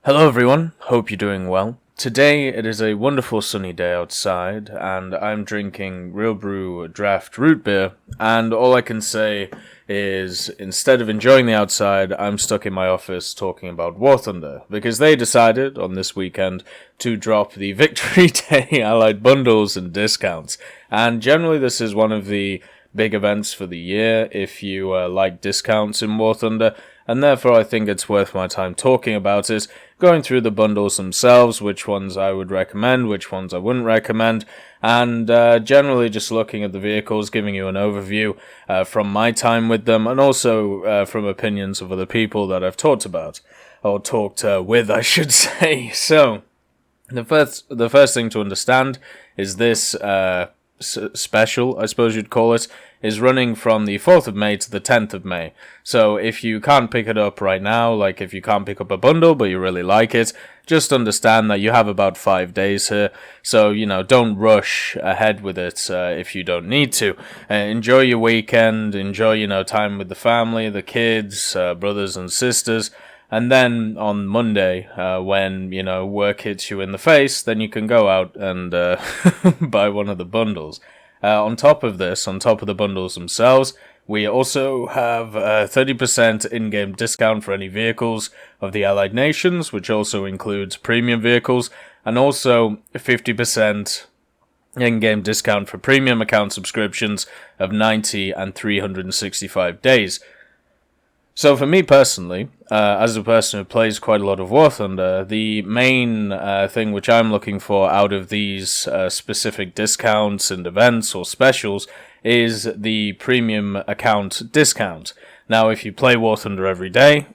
Hello everyone, hope you're doing well. Today it is a wonderful sunny day outside and I'm drinking Real Brew Draft Root Beer, and all I can say is instead of enjoying the outside, I'm stuck in my office talking about War Thunder because they decided on this weekend to drop the Victory Day Allied bundles and discounts. And generally this is one of the big events for the year if you like discounts in War Thunder, and therefore I think it's worth my time talking about it, going through the bundles themselves, which ones I would recommend, which ones I wouldn't recommend, and generally just looking at the vehicles, giving you an overview from my time with them, and also from opinions of other people that I've talked about, or talked with, I should say. So, the first thing to understand is this special, I suppose you'd call it, is running from the 4th of May to the 10th of May. So if you can't pick it up right now, like if you can't pick up a bundle but you really like it, just understand that you have about 5 days here. So, don't rush ahead with it if you don't need to. Enjoy your weekend, enjoy, time with the family, the kids, brothers and sisters. And then on Monday, when, work hits you in the face, then you can go out and buy one of the bundles. On top of this, on top of the bundles themselves, we also have 30% in-game discount for any vehicles of the Allied Nations, which also includes premium vehicles, and also 50% in-game discount for premium account subscriptions of 90 and 365 days. So for me personally, as a person who plays quite a lot of War Thunder, the main thing which I'm looking for out of these specific discounts and events or specials is the premium account discount. Now, if you play War Thunder every day,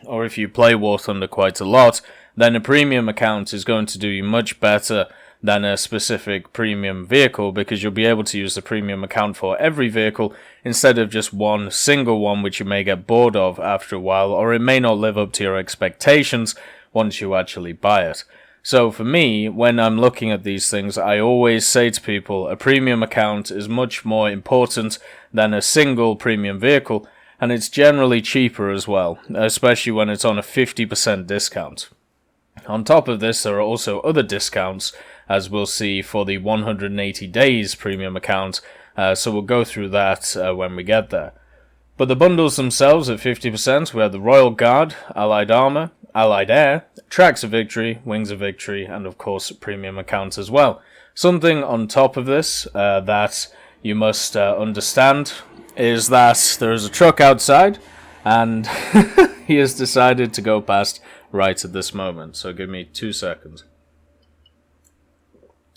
or if you play War Thunder quite a lot, then a premium account is going to do you much better than a specific premium vehicle, because you'll be able to use the premium account for every vehicle instead of just one single one, which you may get bored of after a while, or it may not live up to your expectations once you actually buy it. So for me, when I'm looking at these things, I always say to people, a premium account is much more important than a single premium vehicle, and it's generally cheaper as well, especially when it's on a 50% discount. On top of this, there are also other discounts, as we'll see for the 180 days premium account, so we'll go through that when we get there. But the bundles themselves at 50%, we have the Royal Guard, Allied Armor, Allied Air, Tracks of Victory, Wings of Victory, and of course premium account as well. Something on top of this that you must understand is that there is a truck outside, and he has decided to go past right at this moment, so give me 2 seconds.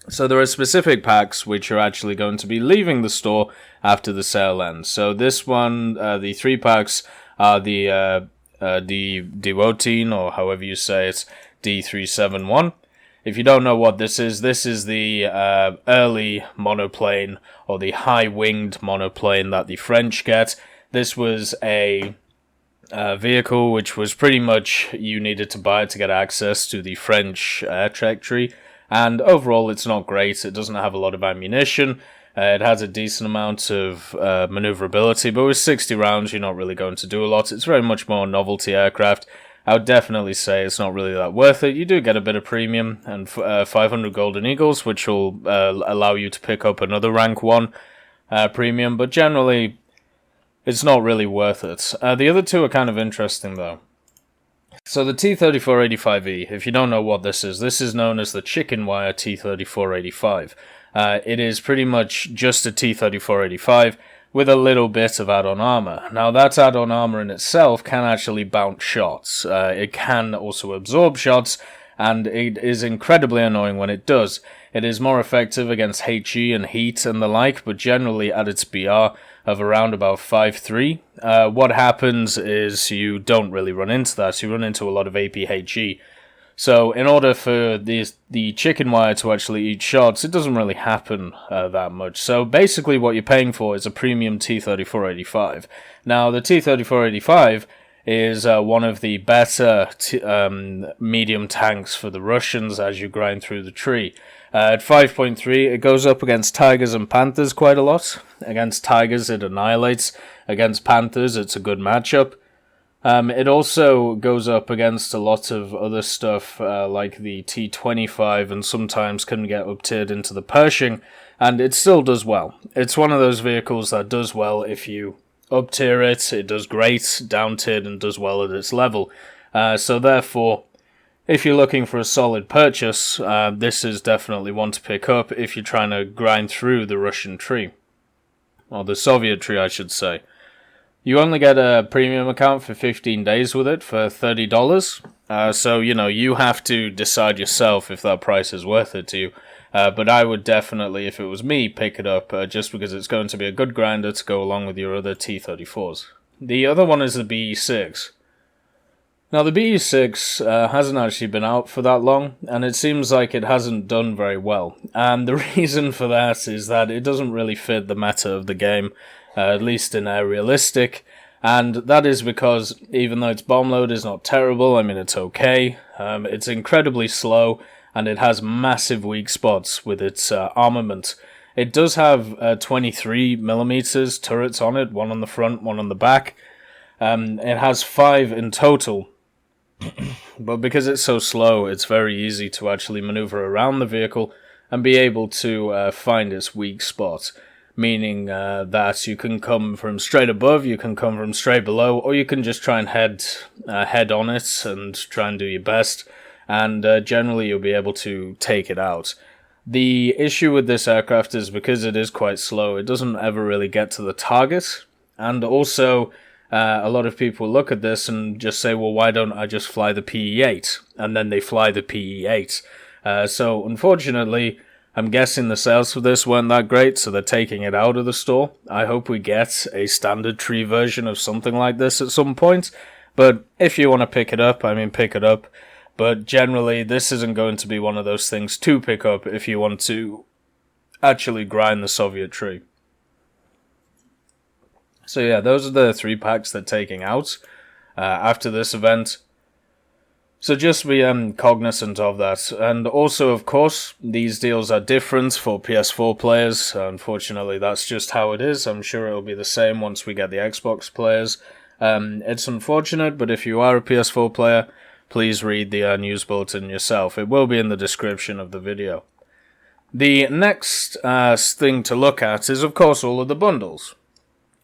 So there are specific packs which are actually going to be leaving the store after the sale ends. So this one, the 3 packs are the Dewotin, or however you say it, D371. If you don't know what this is the early monoplane, or the high-winged monoplane that the French get. This was a vehicle which was pretty much you needed to buy to get access to the French air trajectory, and overall it's not great. It doesn't have a lot of ammunition, it has a decent amount of maneuverability, but with 60 rounds you're not really going to do a lot. It's very much more novelty aircraft. I would definitely say it's not really that worth it. You do get a bit of premium and 500 Golden Eagles, which will allow you to pick up another rank 1 premium, but generally it's not really worth it. The other two are kind of interesting though. So the T3485E, if you don't know what this is known as the Chicken Wire T3485. It is pretty much just a T3485 with a little bit of add-on armor. Now that add-on armor in itself can actually bounce shots. It can also absorb shots, and it is incredibly annoying when it does. It is more effective against HE and heat and the like, but generally at its BR of around about 5.3. What happens is you don't really run into that. You run into a lot of APHE. So in order for the chicken wire to actually eat shots, it doesn't really happen that much. So basically what you're paying for is a premium T3485. Now the T3485 is one of the better medium tanks for the Russians as you grind through the tree. At 5.3, it goes up against Tigers and Panthers quite a lot. Against Tigers, it annihilates. Against Panthers, it's a good matchup. It also goes up against a lot of other stuff like the T25 and sometimes can get up-tiered into the Pershing, and it still does well. It's one of those vehicles that does well if you up-tier it. It does great, down-tiered, and does well at its level. So therefore, if you're looking for a solid purchase, this is definitely one to pick up if you're trying to grind through the Russian tree. Or the Soviet tree, I should say. You only get a premium account for 15 days with it for $30. So, you have to decide yourself if that price is worth it to you. But I would definitely, if it was me, pick it up just because it's going to be a good grinder to go along with your other T34s. The other one is the BE6. Now, the BE6 hasn't actually been out for that long, and it seems like it hasn't done very well. And the reason for that is that it doesn't really fit the meta of the game, at least in a realistic, and that is because even though its bomb load is not terrible, I mean it's okay, it's incredibly slow, and it has massive weak spots with its armament. It does have 23mm turrets on it, one on the front, one on the back. It has 5 in total, but because it's so slow, it's very easy to actually maneuver around the vehicle and be able to find its weak spot. Meaning that you can come from straight above, you can come from straight below, or you can just try and head on it and try and do your best, and generally you'll be able to take it out. The issue with this aircraft is because it is quite slow, it doesn't ever really get to the target, and also a lot of people look at this and just say, well, why don't I just fly the PE-8? And then they fly the PE-8. So unfortunately, I'm guessing the sales for this weren't that great, so they're taking it out of the store. I hope we get a standard tree version of something like this at some point. But if you want to pick it up, I mean pick it up. But generally, this isn't going to be one of those things to pick up if you want to actually grind the Soviet tree. So yeah, those are the 3 packs they're taking out after this event. So just be cognizant of that. And also, of course, these deals are different for PS4 players. Unfortunately, that's just how it is. I'm sure it'll be the same once we get the Xbox players. It's unfortunate, but if you are a PS4 player, please read the news bulletin yourself. It will be in the description of the video. The next thing to look at is, of course, all of the bundles.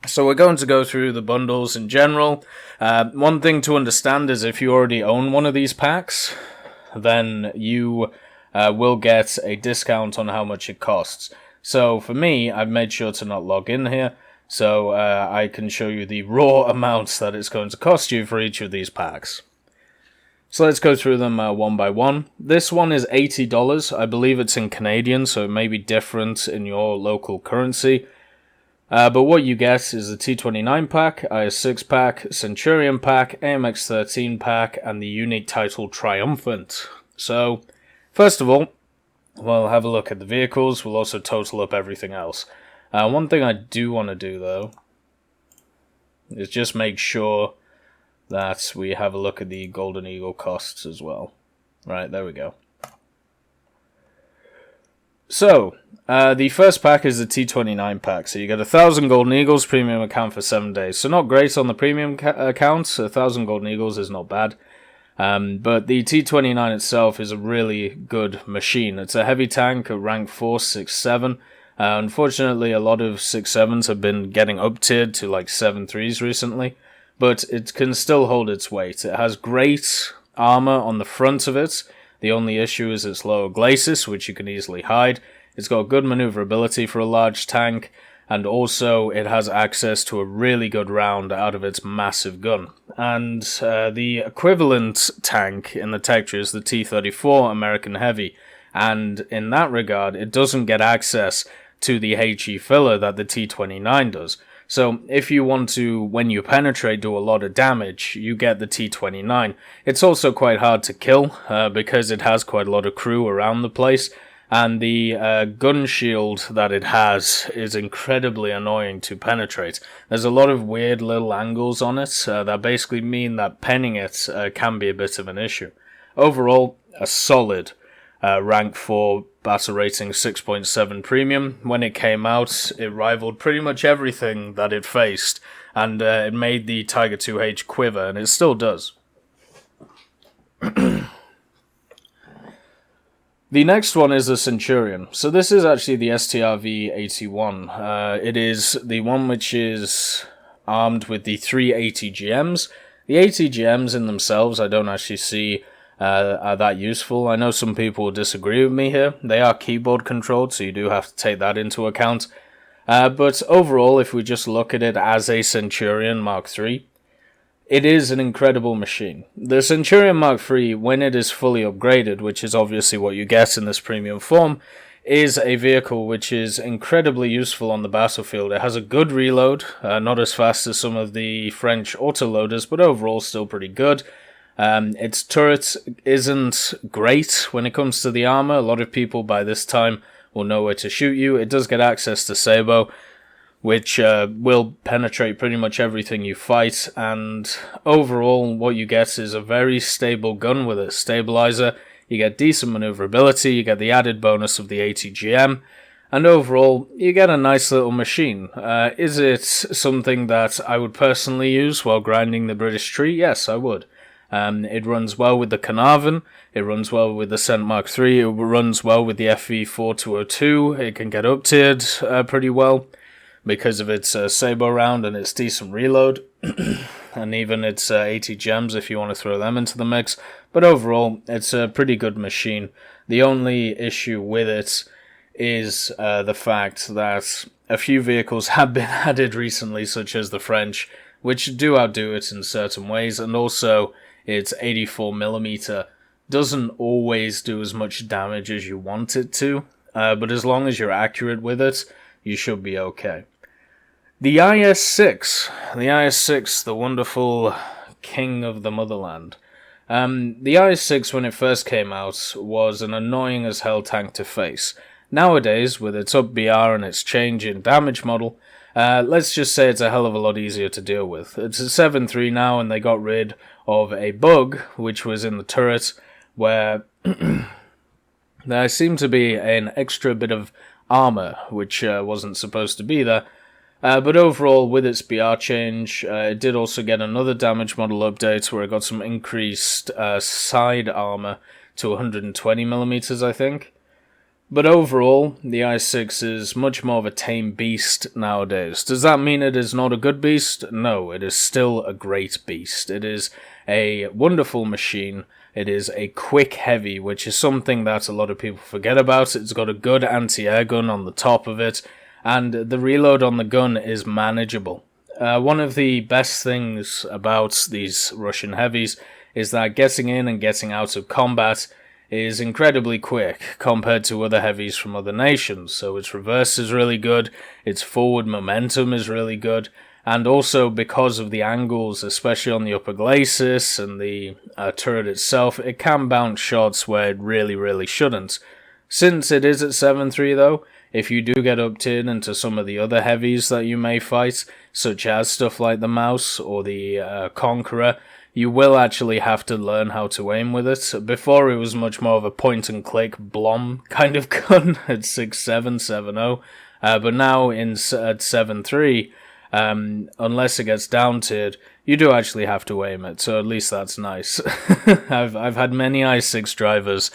So we're going to go through the bundles in general. One thing to understand is if you already own one of these packs, then you will get a discount on how much it costs. So for me, I've made sure to not log in here, so I can show you the raw amounts that it's going to cost you for each of these packs. So let's go through them one by one. This one is $80. I believe it's in Canadian, so it may be different in your local currency. But what you get is the T29 Pack, IS-6 Pack, Centurion Pack, AMX-13 Pack, and the Untitled Triumphant. So, first of all, we'll have a look at the vehicles. We'll also total up everything else. One thing I do want to do, though, is just make sure that we have a look at the Golden Eagle costs as well. Right, there we go. So, the first pack is the T29 pack. So you get 1,000 Golden Eagles, premium account for 7 days. So not great on the premium account. 1,000 Golden Eagles is not bad. But the T29 itself is a really good machine. It's a heavy tank, a rank 4, 6, 7. Unfortunately, a lot of 6.7s have been getting up-tiered to like 7.3s recently. But it can still hold its weight. It has great armor on the front of it. The only issue is its lower glacis, which you can easily hide. It's got good maneuverability for a large tank, and also it has access to a really good round out of its massive gun. And the equivalent tank in the tech tree is the T-34 American Heavy, and in that regard, it doesn't get access to the HE filler that the T-29 does. So if you want to, when you penetrate, do a lot of damage, you get the T29. It's also quite hard to kill because it has quite a lot of crew around the place, and the gun shield that it has is incredibly annoying to penetrate. There's a lot of weird little angles on it that basically mean that penning it can be a bit of an issue. Overall, a solid rank 4 battle rating 6.7 premium. When it came out, it rivaled pretty much everything that it faced, and it made the Tiger 2H quiver, and it still does. The next one is the Centurion. So this is actually the STRV-81. It is the one which is armed with the 3 ATGMs. The ATGMs in themselves I don't actually see are that useful. I know some people will disagree with me here. They are keyboard controlled, so you do have to take that into account. But overall, if we just look at it as a Centurion Mark III, it is an incredible machine. The Centurion Mark III, when it is fully upgraded, which is obviously what you get in this premium form, is a vehicle which is incredibly useful on the battlefield. It has a good reload, not as fast as some of the French autoloaders, but overall still pretty good. Its turret isn't great when it comes to the armor. A lot of people by this time will know where to shoot you. It does get access to Sabo, which will penetrate pretty much everything you fight, and overall what you get is a very stable gun with a stabilizer. You get decent maneuverability, you get the added bonus of the ATGM, and overall you get a nice little machine. Is it something that I would personally use while grinding the British tree? Yes, I would. It runs well with the Carnarvon, it runs well with the Cent Mark III, it runs well with the FV4202, it can get up tiered pretty well because of its Sabo round and its decent reload, and even its ATGMs if you want to throw them into the mix. But overall, it's a pretty good machine. The only issue with it is the fact that a few vehicles have been added recently, such as the French, which do outdo it in certain ways, and also its 84mm doesn't always do as much damage as you want it to, but as long as you're accurate with it, you should be okay. The IS-6, the wonderful king of the motherland. The IS-6, when it first came out, was an annoying as hell tank to face. Nowadays, with its up BR and its change in damage model, let's just say it's a hell of a lot easier to deal with. It's a 7.3 now, and they got rid of a bug, which was in the turret, where there seemed to be an extra bit of armor, which wasn't supposed to be there. But overall, with its BR change, it did also get another damage model update where it got some increased side armor to 120mm, I think. But overall, the i6 is much more of a tame beast nowadays. Does that mean it is not a good beast? No, it is still a great beast. It is a wonderful machine. It is a quick heavy, which is something that a lot of people forget about. It's got a good anti-air gun on the top of it, and the reload on the gun is manageable. One of the best things about these Russian heavies is that getting in and getting out of combat is incredibly quick compared to other heavies from other nations. So its reverse is really good, its forward momentum is really good, and also because of the angles, especially on the upper glacis and the turret itself, it can bounce shots where it really shouldn't. Since it is at 7.3 though, if you do get up-tiered into some of the other heavies that you may fight, such as stuff like the Mouse or the Conqueror, you will actually have to learn how to aim with it. Before, it was much more of a point-and-click blom kind of gun at 6.7, 7.0, but now at 7.3, unless it gets down-tiered, you do actually have to aim it, so at least that's nice. I've had many i6 drivers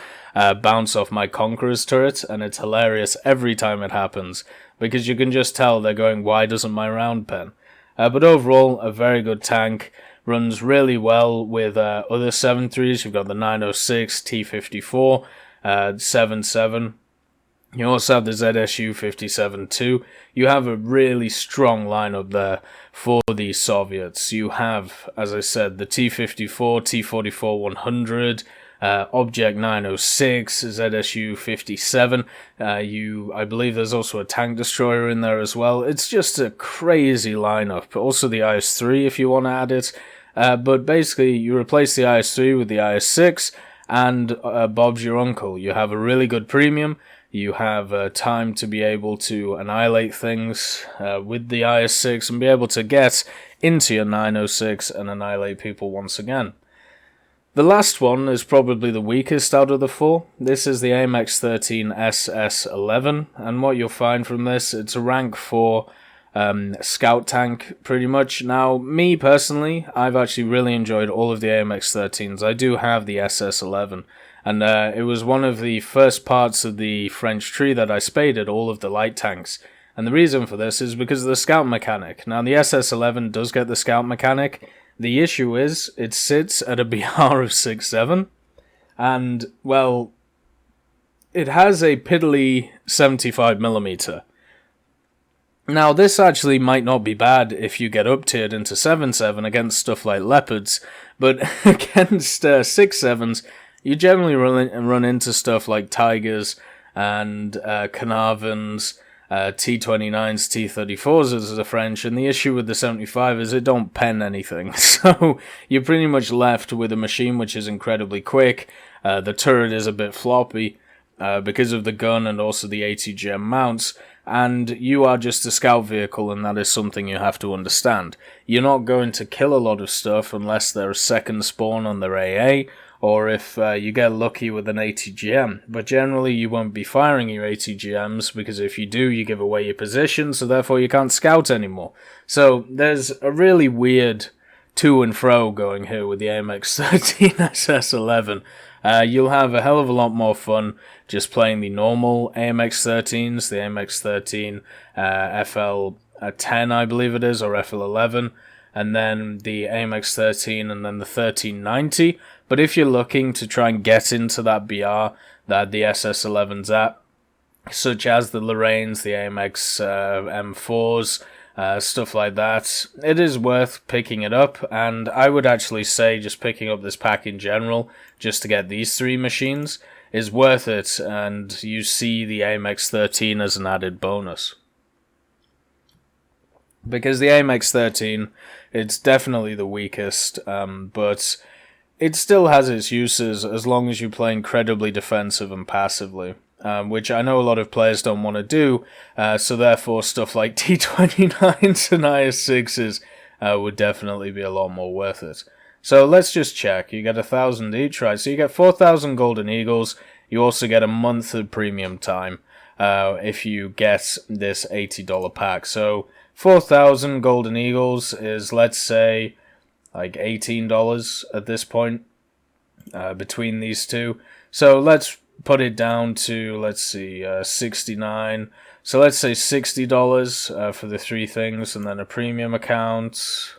bounce off my Conqueror's turret, and it's hilarious every time it happens, because you can just tell they're going, why doesn't my round pen? But overall, a very good tank, runs really well with other 7.3s. You've got the 906, T54, 7.7. You also have the ZSU 57-2. You have a really strong lineup there for the Soviets. You have, as I said, the T54, T44-100, Object 906, ZSU 57. I believe there's also a tank destroyer in there as well. It's just a crazy lineup. Also the IS-3 if you want to add it. But basically, you replace the IS-3 with the IS-6, and Bob's your uncle. You have a really good premium. You have time to be able to annihilate things with the IS-6 and be able to get into your 906 and annihilate people once again. The last one is probably the weakest out of the four. This is the AMX13 SS11, and what you'll find from this, it's a rank 4 scout tank, pretty much. Now, me personally, I've actually really enjoyed all of the AMX13s. I do have the SS11, and it was one of the first parts of the French tree that I spaded all of the light tanks. And the reason for this is because of the scout mechanic. Now, the SS11 does get the scout mechanic. The issue is, it sits at a BR of 6.7, and, well, it has a piddly 75mm. Now, this actually might not be bad if you get up-tiered into 7.7 against stuff like Leopards, but against 6.7s, you generally run into stuff like Tigers and Carnarvons, T29s, T34s as the French, and the issue with the 75 is it don't pen anything, so you're pretty much left with a machine which is incredibly quick. The turret is a bit floppy because of the gun and also the ATGM mounts, and you are just a scout vehicle, and that is something you have to understand. You're not going to kill a lot of stuff unless they're a second spawn on their AA, or if you get lucky with an ATGM, but generally you won't be firing your ATGMs, because if you do, you give away your position, so therefore you can't scout anymore. So there's a really weird to and fro going here with the AMX13 SS11. You'll have a hell of a lot more fun just playing the normal AMX13s, the AMX13 FL10, I believe it is, or FL11, and then the AMX13 and then the 1390. But if you're looking to try and get into that BR that the SS11's at, such as the Lorraines, the AMX M4s, stuff like that, it is worth picking it up, and I would actually say just picking up this pack in general, just to get these three machines, is worth it, and you see the AMX13 as an added bonus. Because the AMX13, it's definitely the weakest, but it still has its uses as long as you play incredibly defensive and passively. Which I know a lot of players don't want to do, so therefore stuff like T29s and IS6s would definitely be a lot more worth it. So let's just check. You get 1,000 each, right? So you get 4,000 Golden Eagles. You also get a month of premium time if you get this $80 pack. So 4,000 Golden Eagles is, let's say, like $18 at this point between these two. So let's put it down to, let's see, 69. So let's say $60 for the three things, and then a premium account.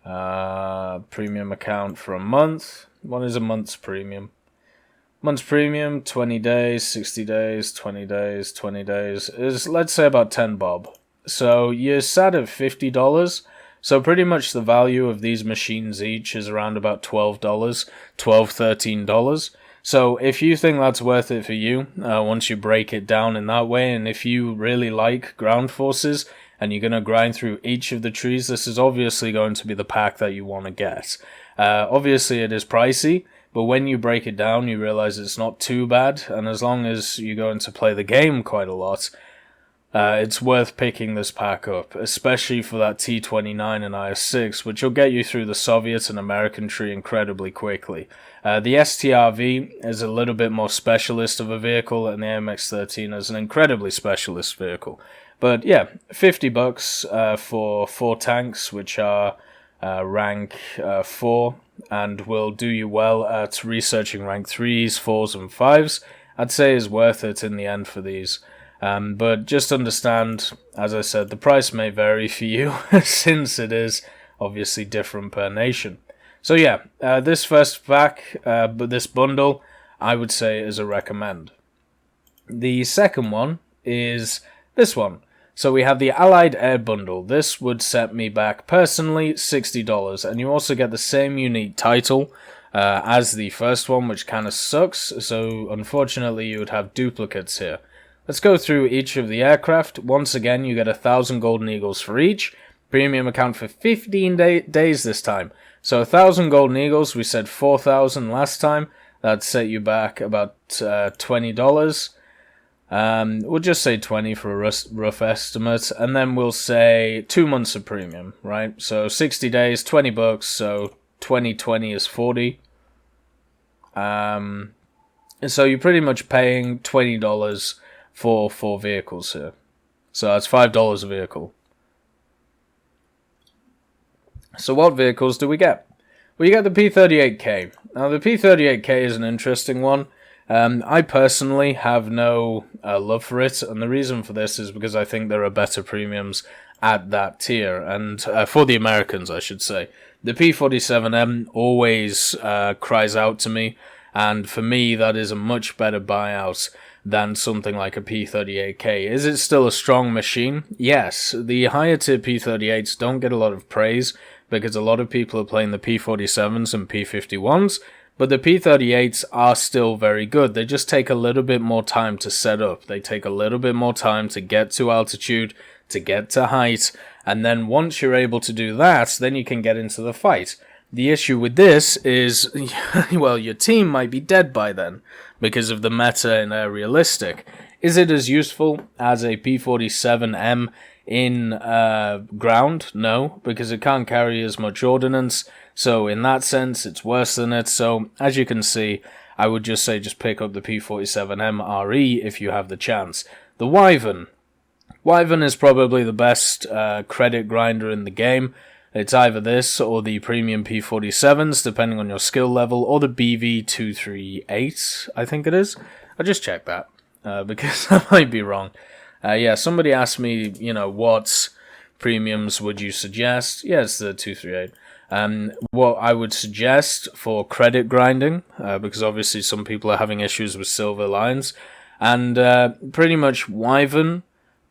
Premium account for a month. What is a month's premium? Month's premium, 20 days, 60 days, 20 days, 20 days, is, let's say, about 10 bob. So you're sat at $50. So pretty much the value of these machines each is around about $12, $12, $13. So if you think that's worth it for you, once you break it down in that way, and if you really like ground forces and you're going to grind through each of the trees, this is obviously going to be the pack that you want to get. Obviously it is pricey, but when you break it down you realize it's not too bad, and as long as you're going to play the game quite a lot, it's worth picking this pack up, especially for that T29 and IS6, which will get you through the Soviet and American tree incredibly quickly. The STRV is a little bit more specialist of a vehicle, and the MX-13 is an incredibly specialist vehicle. But yeah, $50 for 4 tanks, which are rank 4, and will do you well at researching rank 3s, 4s, and 5s. I'd say is worth it in the end for these. But just understand, as I said, the price may vary for you, since it is obviously different per nation. So yeah, this first pack, but this bundle, I would say is a recommend. The second one is this one. So we have the Allied Air Bundle. This would set me back, personally, $60, and you also get the same unique title as the first one, which kind of sucks, so unfortunately you would have duplicates here. Let's go through each of the aircraft. Once again, you get 1,000 Golden Eagles for each. Premium account for 15 days this time. So 1,000 Golden Eagles, we said 4,000 last time. That set you back about $20. We'll just say 20 for a rough estimate. And then we'll say 2 months of premium, right? So 60 days, $20, so 20 is 40. So you're pretty much paying $20 for 4 vehicles here. So that's $5 a vehicle. So what vehicles do we get? Well, you get the P38K. Now, the P38K is an interesting one. I personally have no love for it, and the reason for this is because I think there are better premiums at that tier, and for the Americans, I should say. The P47M always cries out to me, and for me, that is a much better buyout than something like a P38K. Is it still a strong machine? Yes. The higher tier P38s don't get a lot of praise because a lot of people are playing the P47s and P51s, but the P38s are still very good. They just take a little bit more time to set up. They take a little bit more time to get to altitude, to get to height, and then once you're able to do that, then you can get into the fight. The issue with this is, well, your team might be dead by then because of the meta in realistic. Is it as useful as a P47M in ground? No, because it can't carry as much ordnance. So in that sense, it's worse than it. So as you can see, I would just say just pick up the P47M RE if you have the chance. The Wyvern. Wyvern is probably the best credit grinder in the game. It's either this or the premium P47s, depending on your skill level, or the BV238, I think it is. I'll just check that, because I might be wrong. Yeah, somebody asked me, what premiums would you suggest? Yeah, it's the 238. What I would suggest for credit grinding, because obviously some people are having issues with silver lines, and pretty much Wyvern,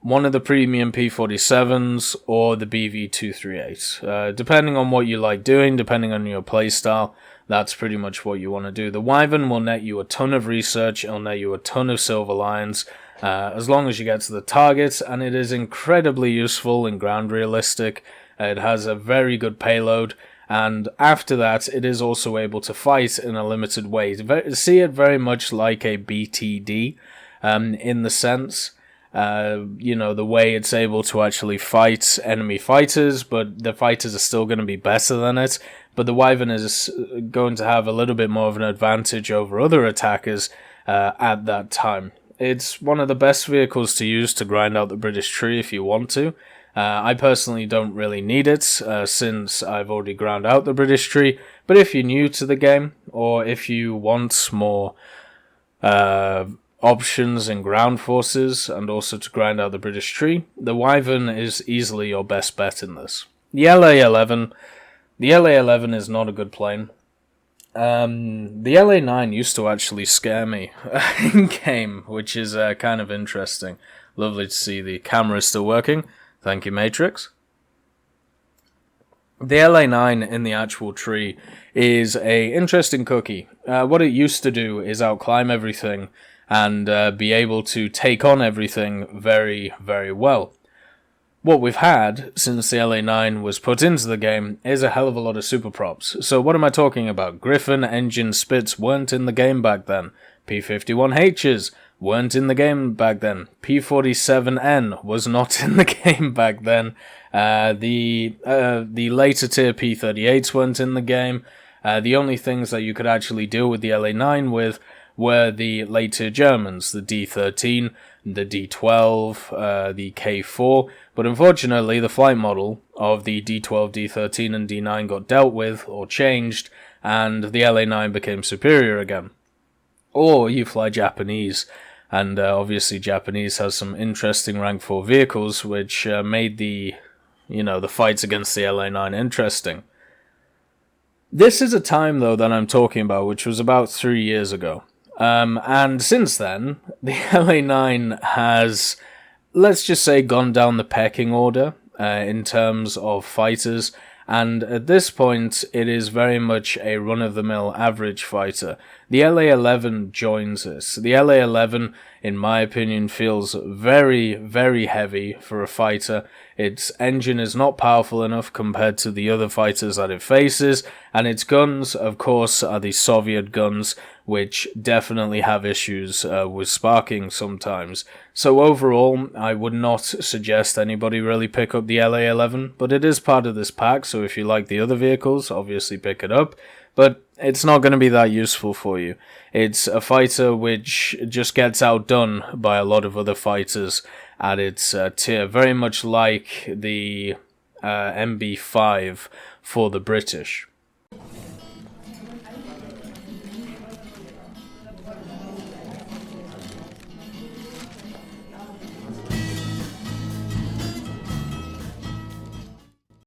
one of the premium P47s, or the BV238. Depending on what you like doing, depending on your playstyle, that's pretty much what you want to do. The Wyvern will net you a ton of research, it'll net you a ton of silver lines, as long as you get to the target, and it is incredibly useful in ground realistic. It has a very good payload, and after that, it is also able to fight in a limited way. See it very much like a BTD, in the sense, the way it's able to actually fight enemy fighters, but the fighters are still going to be better than it. But the Wyvern is going to have a little bit more of an advantage over other attackers at that time. It's one of the best vehicles to use to grind out the British tree if you want to. I personally don't really need it, since I've already ground out the British tree, but if you're new to the game, or if you want more options in ground forces, and also to grind out the British tree, the Wyvern is easily your best bet in this. The LA11 is not a good plane. The LA9 used to actually scare me in-game, which is kind of interesting. Lovely to see the camera is still working. Thank you, Matrix. The LA9 in the actual tree is a interesting cookie. What it used to do is outclimb everything and be able to take on everything very, very well. What we've had since the LA9 was put into the game is a hell of a lot of super props. So what am I talking about? Griffin engine spits weren't in the game back then. P51H's weren't in the game back then. P47N was not in the game back then. The later tier P38s weren't in the game. The only things that you could actually deal with the LA9 with were the later Germans, the D13, the D12, the K4, but unfortunately the flight model of the D12, D13 and D9 got dealt with or changed, and the LA9 became superior again. Or you fly Japanese, and obviously Japanese has some interesting rank 4 vehicles which made the fights against the LA9 interesting. This is a time though that I'm talking about, which was about 3 years ago. And since then, the LA9 has, let's just say, gone down the pecking order in terms of fighters, and at this point, it is very much a run-of-the-mill average fighter. The LA11 joins this. The LA11, in my opinion, feels very, very heavy for a fighter. its engine is not powerful enough compared to the other fighters that it faces, and its guns, of course, are the Soviet guns, which definitely have issues with sparking sometimes. So overall, I would not suggest anybody really pick up the LA-11, but it is part of this pack, so if you like the other vehicles, obviously pick it up. But it's not going to be that useful for you. It's a fighter which just gets outdone by a lot of other fighters at its tier, very much like the MB5 for the British.